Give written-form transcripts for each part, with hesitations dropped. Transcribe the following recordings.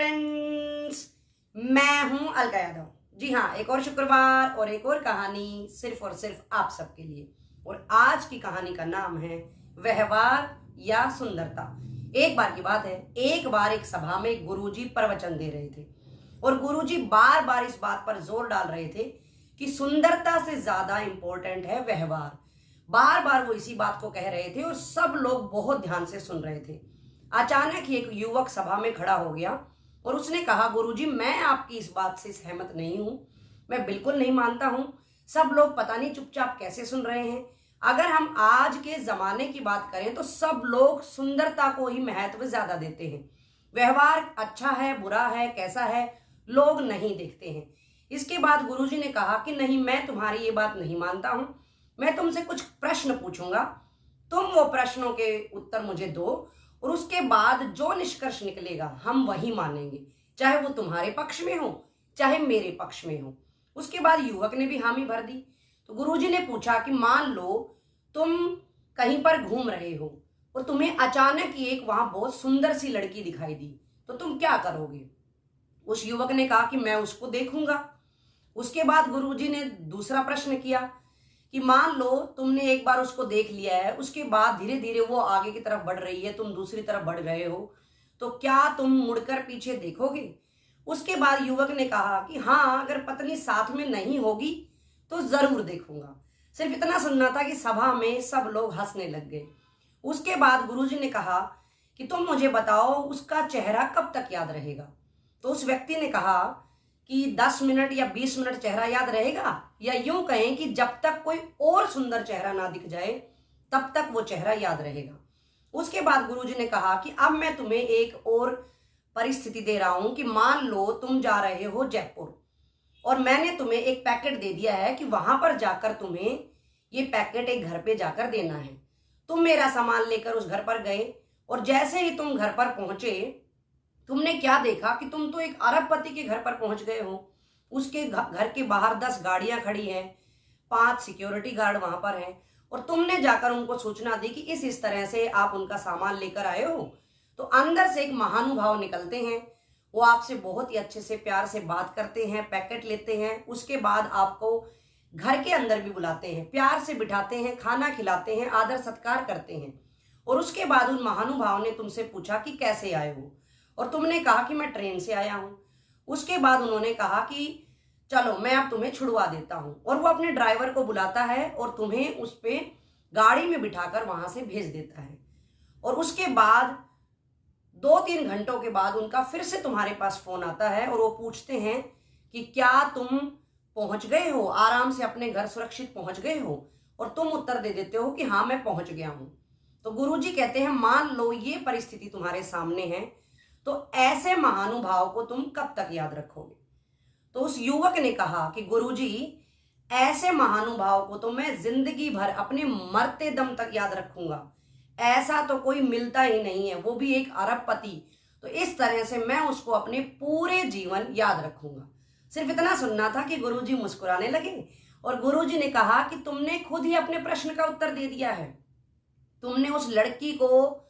Friends, मैं हूं अलका यादव। जी हाँ, एक और शुक्रवार और एक और कहानी सिर्फ और सिर्फ आप सबके लिए। और आज की कहानी का नाम है व्यवहार या सुंदरता। एक बार की बात है, एक बार एक सभा में गुरुजी प्रवचन दे रहे थे और गुरुजी बार बार इस बात पर जोर डाल रहे थे कि सुंदरता से ज्यादा इंपॉर्टेंट है व्यवहार। बार बार वो इसी बात को कह रहे थे और सब लोग बहुत ध्यान से सुन रहे थे। अचानक ही एक युवक सभा में खड़ा हो गया और उसने कहा, गुरुजी, मैं आपकी इस बात से सहमत नहीं हूं, मैं बिल्कुल नहीं मानता हूं। सब लोग पता नहीं चुपचाप कैसे सुन रहे हैं। अगर हम आज के जमाने की बात करें तो सब लोग सुंदरता को ही महत्व ज्यादा देते हैं। व्यवहार अच्छा है बुरा है कैसा है लोग नहीं देखते हैं। इसके बाद गुरुजी ने कहा कि नहीं, मैं तुम्हारी ये बात नहीं मानता हूं। मैं तुमसे कुछ प्रश्न पूछूंगा, तुम वो प्रश्नों के उत्तर मुझे दो और उसके बाद जो निष्कर्ष निकलेगा हम वही मानेंगे, चाहे वो तुम्हारे पक्ष में हो चाहे मेरे पक्ष में हो। उसके बाद युवक ने भी हामी भर दी। तो गुरुजी ने पूछा कि मान लो तुम कहीं पर घूम रहे हो और तुम्हें अचानक ही एक वहां बहुत सुंदर सी लड़की दिखाई दी, तो तुम क्या करोगे? उस युवक ने कहा कि मैं उसको देखूंगा। उसके बाद गुरुजी ने दूसरा प्रश्न किया कि मान लो तुमने एक बार उसको देख लिया है, उसके बाद धीरे धीरे वो आगे की तरफ बढ़ रही है, तुम दूसरी तरफ बढ़ गए हो, तो क्या तुम मुड़कर पीछे देखोगे? उसके बाद युवक ने कहा कि हाँ, अगर पत्नी साथ में नहीं होगी तो जरूर देखूंगा। सिर्फ इतना सुनना था कि सभा में सब लोग हंसने लग गए। उसके बाद गुरुजी ने कहा कि तुम मुझे बताओ उसका चेहरा कब तक याद रहेगा? तो उस व्यक्ति ने कहा कि 10 मिनट या 20 मिनट चेहरा याद रहेगा, या यूं कहें कि जब तक कोई और सुंदर चेहरा ना दिख जाए तब तक वो चेहरा याद रहेगा। उसके बाद गुरुजी ने कहा कि अब मैं तुम्हें एक और परिस्थिति दे रहा हूं कि मान लो तुम जा रहे हो जयपुर और मैंने तुम्हें एक पैकेट दे दिया है कि वहां पर जाकर तुम्हें ये पैकेट एक घर पे जाकर देना है। तुम मेरा सामान लेकर उस घर पर गए और जैसे ही तुम घर पर पहुंचे, तुमने क्या देखा कि तुम तो एक अरबपति के घर पर पहुंच गए हो। उसके घर के बाहर 10 गाड़ियां खड़ी हैं, 5 सिक्योरिटी गार्ड वहां पर हैं और तुमने जाकर उनको सूचना दी कि इस तरह से आप उनका सामान लेकर आए हो। तो अंदर से एक महानुभाव निकलते हैं, वो आपसे बहुत ही अच्छे से प्यार से बात करते हैं, पैकेट लेते हैं, उसके बाद आपको घर के अंदर भी बुलाते हैं, प्यार से बिठाते हैं, खाना खिलाते हैं, आदर सत्कार करते हैं। और उसके बाद उन महानुभाव ने तुमसे पूछा कि कैसे आए हो और तुमने कहा कि मैं ट्रेन से आया हूं। उसके बाद उन्होंने कहा कि चलो मैं अब तुम्हें छुड़वा देता हूं, और वो अपने ड्राइवर को बुलाता है और तुम्हें उस पे गाड़ी में बिठाकर वहां से भेज देता है। और उसके बाद 2-3 घंटों के बाद उनका फिर से तुम्हारे पास फोन आता है और वो पूछते हैं कि क्या तुम पहुंच गए हो, आराम से अपने घर सुरक्षित पहुंच गए हो? और तुम उत्तर दे देते हो कि हाँ, मैं पहुंच गया हूं। तो गुरुजी कहते हैं, मान लो ये परिस्थिति तुम्हारे सामने है, तो ऐसे महानुभाव को तुम कब तक याद रखोगे? तो उस युवक ने कहा कि गुरुजी, ऐसे महानुभाव को तो मैं जिंदगी भर अपने मरते दम तक याद रखूंगा। ऐसा तो कोई मिलता ही नहीं है, वो भी एक अरबपति। तो इस तरह से मैं उसको अपने पूरे जीवन याद रखूंगा। सिर्फ इतना सुनना था कि गुरुजी मुस्कुराने लगे और गुरुजी ने कहा कि तुमने खुद ही अपने प्रश्न का उत्तर दे दिया है। तुमने उस लड़की को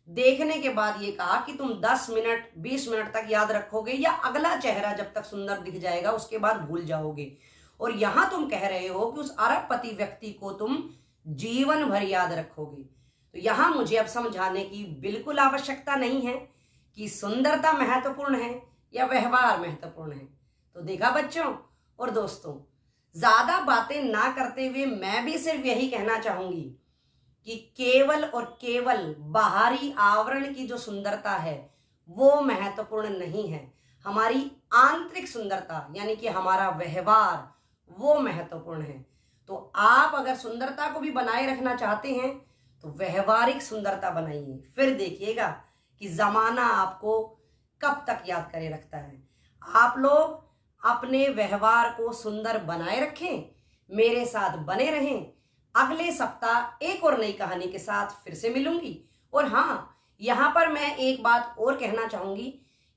देखने के बाद ये कहा कि तुम 10 मिनट 20 मिनट तक याद रखोगे, या अगला चेहरा जब तक सुंदर दिख जाएगा उसके बाद भूल जाओगे। और यहां तुम कह रहे हो कि उस अरबपति व्यक्ति को तुम जीवन भर याद रखोगे। तो यहां मुझे अब समझाने की बिल्कुल आवश्यकता नहीं है कि सुंदरता महत्वपूर्ण है या व्यवहार महत्वपूर्ण है। तो देखा बच्चों और दोस्तों, ज्यादा बातें ना करते हुए मैं भी सिर्फ यही कहना चाहूंगी कि केवल और केवल बाहरी आवरण की जो सुंदरता है वो महत्वपूर्ण नहीं है। हमारी आंतरिक सुंदरता यानी कि हमारा व्यवहार वो महत्वपूर्ण है। तो आप अगर सुंदरता को भी बनाए रखना चाहते हैं तो व्यवहारिक सुंदरता बनाइए, फिर देखिएगा कि जमाना आपको कब तक याद करे रखता है। आप लोग अपने व्यवहार को सुंदर बनाए रखें, मेरे साथ बने रहें। अगले सप्ताह एक और नई कहानी के साथ फिर से मिलूंगी। और हाँ, यहाँ पर मैं एक बात और कहना चाहूंगी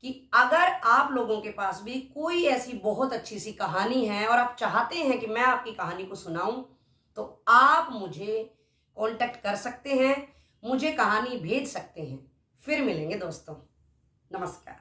कि अगर आप लोगों के पास भी कोई ऐसी बहुत अच्छी सी कहानी है और आप चाहते हैं कि मैं आपकी कहानी को सुनाऊं, तो आप मुझे कांटेक्ट कर सकते हैं, मुझे कहानी भेज सकते हैं। फिर मिलेंगे दोस्तों, नमस्कार।